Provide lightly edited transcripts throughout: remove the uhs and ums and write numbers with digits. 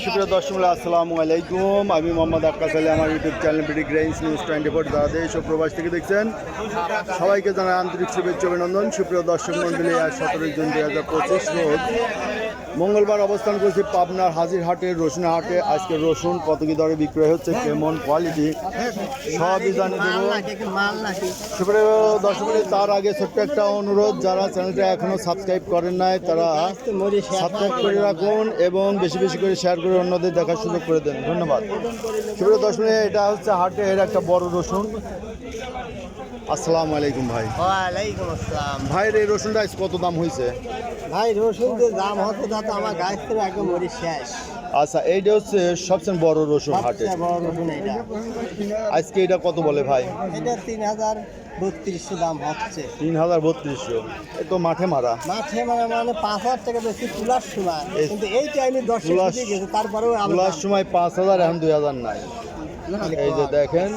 সুপ্রিয় দর্শক আসসালামু আলাইকুম। আমি মোহাম্মদ আক্কাস আলী, আমার YouTube channel BD grains news 24 যারা দেশ ও প্রবাস থেকে দেখছেন সবাইকে জানাই আন্তরিক শুভেচ্ছা অভিনন্দন। সুপ্রিয় দর্শক মন্ডলী, আজ 17 জুন 2025 রোজ মঙ্গলবার অবস্থান করছি পাবনার হাজিরহাটের রসুন হাটে। আজকে রসুন কত কি দরে বিক্রয় হচ্ছে, কেমন কোয়ালিটি সবই জানিয়ে দেবো। সুপ্রিয় দর্শক মন্ডলী, তার আগে ছোট্ট একটা অনুরোধ, যারা চ্যানেলটা এখনো সাবস্ক্রাইব করেন নাই তারা সাবস্ক্রাইব করে রাখুন এবং বেশি বেশি করে শেয়ার করে অন্যদের দেখার সুযোগ করে দেন। ধন্যবাদ। সুপ্রিয় দর্শক মন্ডলী, এটা হচ্ছে হাটের একটা বড় রসুন। আসসালামু আলাইকুম ভাই। ওয়ালাইকুম আসসালাম। ভাইয়ের এই রসুনটা আজ কত দাম হয়েছে? ভাই রসুন যে দাম হতো তা তো আমার গাছ থেকে একদম মরি শেষ। আচ্ছা, এইটা হচ্ছে সবচেয়ে বড় রসুন হাটে। সবচেয়ে বড় রসুন এইটা। আজকে এটা কত বলে ভাই? এটা 3032 দাম হচ্ছে। 3032। এই তো মাঠে মারা। মাঠে মানে 5000 টাকা বেশি তোলার সময়, কিন্তু এই টাইমে 10 কেজি গেছে, তারপরেও তোলার সময় 5000, এখন 2000 নাই। এই যে দেখেন,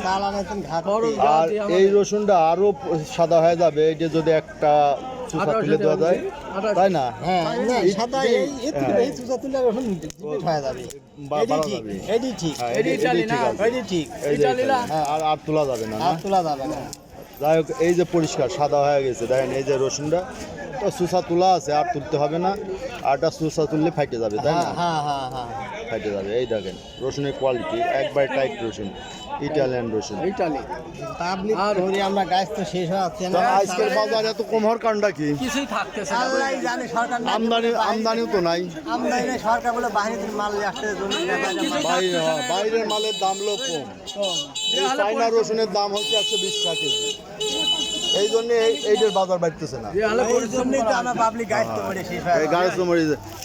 আর এই রসুনটা আরো সাদা হয়ে যাবে এইটা যদি একটা চুষা তুলে দেওয়া যায়, তাই না? হ্যাঁ, সাদা এই চুষা তুলে রসুন হয়ে যাবে। এডি ঠিক। আর তোলা যাবে না। আর তোলা যাবে না। যাই হোক, এই যে পরিষ্কার সাদা হয়ে গেছে, দেখেন এই যে রসুনটা তো সুসা তোলা আছে, আর তুলতে হবে না। আরটা সুসা তুললে ফাইটে যাবে, তাই না? ফাইটে যাবে। এই দেখেন রসুনের কোয়ালিটি, একবার টাইট রসুন, ইটালিয়ান রসুন। আর আমরা গাছ তো শেষ হচ্ছে না। আজকের বাজার এত কম হওয়ার কারণটা কি? কিছুই থাকতেছে না। আল্লাহই জানে, সরকার আমদানিও তো নাই। আমদানি নেই, সরকার বলে বাইরের মাল আসছে, বাইরের মালের দাম লো কম। চাইনা রসুনের দাম হচ্ছে 120 টাকা কেজি। এই জন্য এইটার বাজার বাড়তেছে না।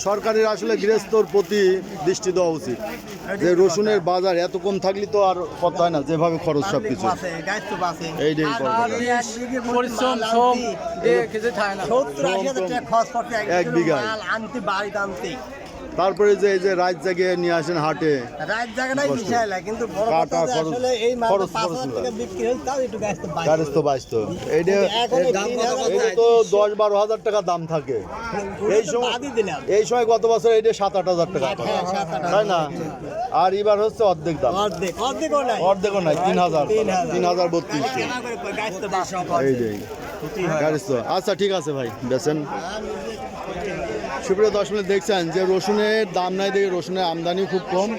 সরকারের আসলে গৃহস্থর প্রতি দৃষ্টি দেওয়া উচিত, যে রসুনের বাজার এত কম থাকলে তো আর কথা হয় না, যেভাবে খরচ সবকিছু। এইটাই এক বিঘায় তারপরে যে এই যে রাত জাগিয়ে নিয়ে আসেন হাটে, কিন্তু তো 10-12 হাজার টাকা দাম থাকে। এই সময় গত বছর এইটা 7-8 হাজার টাকা, তাই না? আর এবার হচ্ছে অর্ধেক দাম, অর্ধেকও নাই, 3032। আচ্ছা, ঠিক আছে ভাই, বেছেন। সুপ্রিয় দর্শক দেখছেন যে রসুনের দাম নাই দেখে রসুনের আমদানি খুব কম।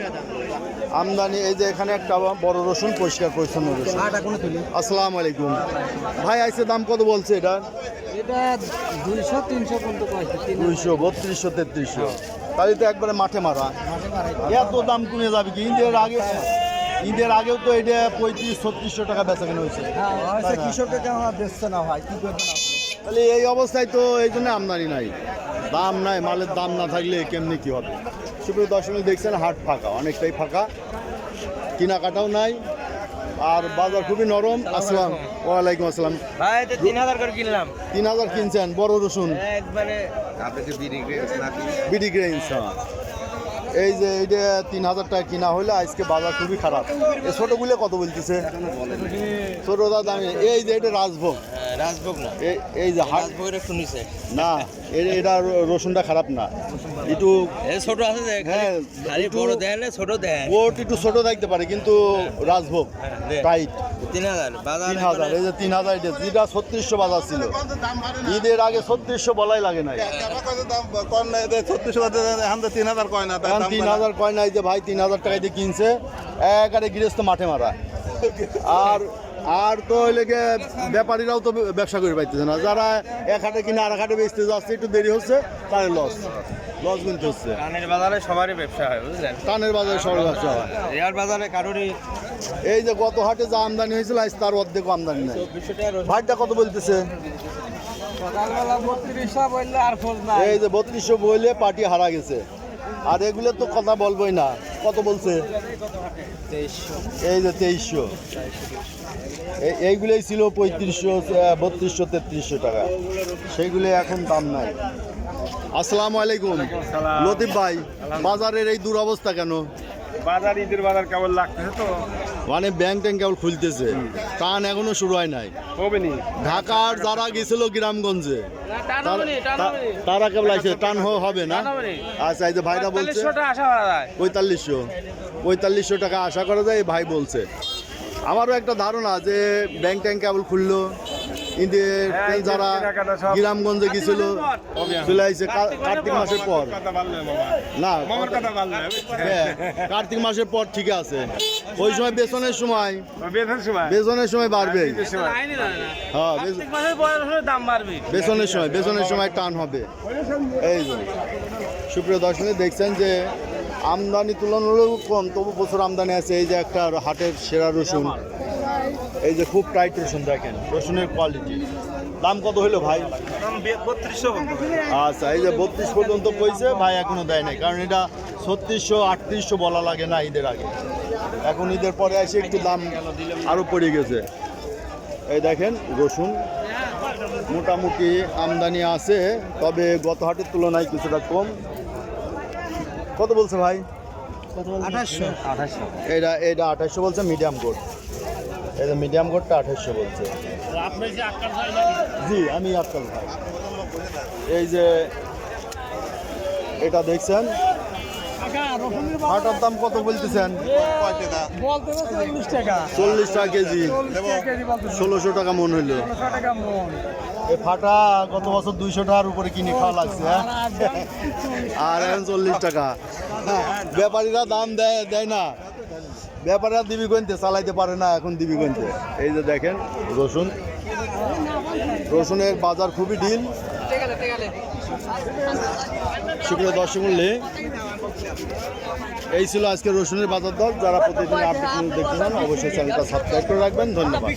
আমদানি এই যে এখানে একটা বড় রসুন, পরিষ্কার পরিচ্ছন্ন রসুন। আসসালামু আলাইকুম ভাই, আইসে দাম কত বলছে এটা? 200-300 পর্যন্ত 200-3200-3300। তাহলে তো একবারে মাঠে মারা। এত দাম কমে যাবে কি? ঈদের আগেও তো এটা 3500-3600 টাকা বেচা কেনা হয়েছে। কৃষকের কেন বেচছে না ভাই, কি করবে না? তাহলে এই অবস্থায় তো এই জন্য আমদানি নাই, দাম নাই। মালের দাম না থাকলে কেমনি কি হবে? সুপ্রিয় দর্শক দেখছেন হাট ফাঁকা, অনেকটাই ফাঁকা, কেনাকাটাও নাই, আর বাজার খুবই নরম। আসসালাম। ওয়ালাইকুম আসসালাম ভাই, 3000 করে কিনলাম। 3000 কিনছেন বড় রসুন? একবারে বিডি গ্রেইনস। এই যে এইটা 3000 টাকা কিনা হইলে আজকে বাজার খুবই খারাপ। এই ছোটগুলো কত বলতেছে? ছোটটা দামি। এই যে এটা রাজভোগ, না, এই যে না, এটা রসুনটা খারাপ না, একটু ছোট আছে। হ্যাঁ, বড় দেয় না, ছোট দেয়। ওট একটু ছোট দেখতে পারে, কিন্তু রাজভোগ টাইট। 3000 এই যে 3000, এটা যেটা 3600 বাজার ছিল ঈদের আগে, 3600 বলাই লাগে নাই। 3000 কয় না, 3000 কয় নাই যে ভাই, 3000 টাকায় দিয়ে কিনছে, একারে গৃহস্থ মাঠে মারা। আর তো হইলে গিয়ে ব্যাপারীরাও তো ব্যবসা করে পাইতেছে না, যারা এক হাটে কিনে আর এক হাটে বেচতে যাচ্ছে, একটু দেরি হচ্ছে, তার লস কিনতে হচ্ছে। কানের বাজারে সবারই ব্যবসা হয়, বুঝলেন? কানের বাজারে সবার ব্যবসা হয়, রেয়ার বাজারে কারোরই। এই যে গত হাটে যা আমদানি হয়েছিল আজ তার অর্ধেক আমদানি নাই। ভাইটা কত বলতেছে? এই যে 3200 বললে পার্টি হারা গেছে। আর এগুলো তো কথা বলবোই না, কত বলছে? এই যে 2300। এইগুলোই ছিল 3500, 3200, 3300 টাকা, সেইগুলো এখন দাম নাই। আসসালামু আলাইকুম লতিফ ভাই, বাজারের এই দুরবস্থা কেন? বাজার ঈদের বাজার কেমন লাগতেছে তো মানে ব্যাংক ট্যাঙ্ক কেবল খুলতেছে, টান এখনো শুরু হয় নাই। হবে নি ঢাকার যারা গেছিল গ্রামগঞ্জে তারা কেবল আসে, টান হবে না। আচ্ছা, এই যে ভাইরা বলছে 4500 টাকা আশা করা যায়, এই ভাই বলছে। আমারও একটা ধারণা যে ব্যাংক ট্যাঙ্ক কেবল খুললো, ঈদের হ্যাঁ, যারা কেনাকাটা সব। গ্রামগঞ্জে গেছিল চলে আসছে কার্তিক মাসের পর। কথা বললে মামা না, মামার কথা বললে হ্যাঁ, কার্তিক মাসের পর ঠিক আছে, ওই সময় বেতনের সময় বেতনের সময় বাড়বে। ঈদের সময়। হ্যাঁ, বেতনের সময় টান হবে। এই যে সুপ্রিয় দর্শক দেখছেন যে আমদানি তুলনামূলক কম, তবু প্রচুর আমদানি আছে। এই যে একটা হাটের সেরা রসুন, এই যে খুব টাইট রসুন, দেখেন রসুনের কোয়ালিটি। দাম কত হইলো ভাই? 3200 আচ্ছা, এই যে 32 পর্যন্ত কইছে ভাই, এখনো দেয় নাই, কারণ এটা 3600 3800 বলা লাগে না ঈদের আগে। এখন ঈদের পরে এসে একটু দাম আরো পড়ে গেছে। এই দেখেন রসুন মোটামুটি আমদানি আছে, তবে গত হাটের তুলনায় কিছুটা কম। কত বলছে ভাই? 2800 এটা 2800 বলছে, মিডিয়াম গোট। এই যে মিডিয়াম গোটটা 2800 বলছে। জি, আমি আজকাল ভাই। এই যে এটা দেখছেন, হাটার দাম কত বলতেছেন? 40 টাকা 40 টাকা কেজি, 1600 টাকা মন হইলো। এই ফাটা গত বছর 200 টাকার উপরে কিনে খাওয়া লাগছে, হ্যাঁ? আর এখন 40 টাকা। ব্যাপারীরা দাম দেয় না, ব্যাপারীরা দিবি গনতে চালাইতে পারে না, এখন দিবি গনতে। এই যে দেখেন রসুনের বাজার খুবই ঢিল। সুপ্রিয় দর্শক মূল্যে এই ছিল আজকে রসুনের বাজার দর। যারা প্রতিদিন আপডেট নিউজ দেখতে চান অবশ্যই চ্যানেলটা সাবস্ক্রাইব করে রাখবেন। ধন্যবাদ।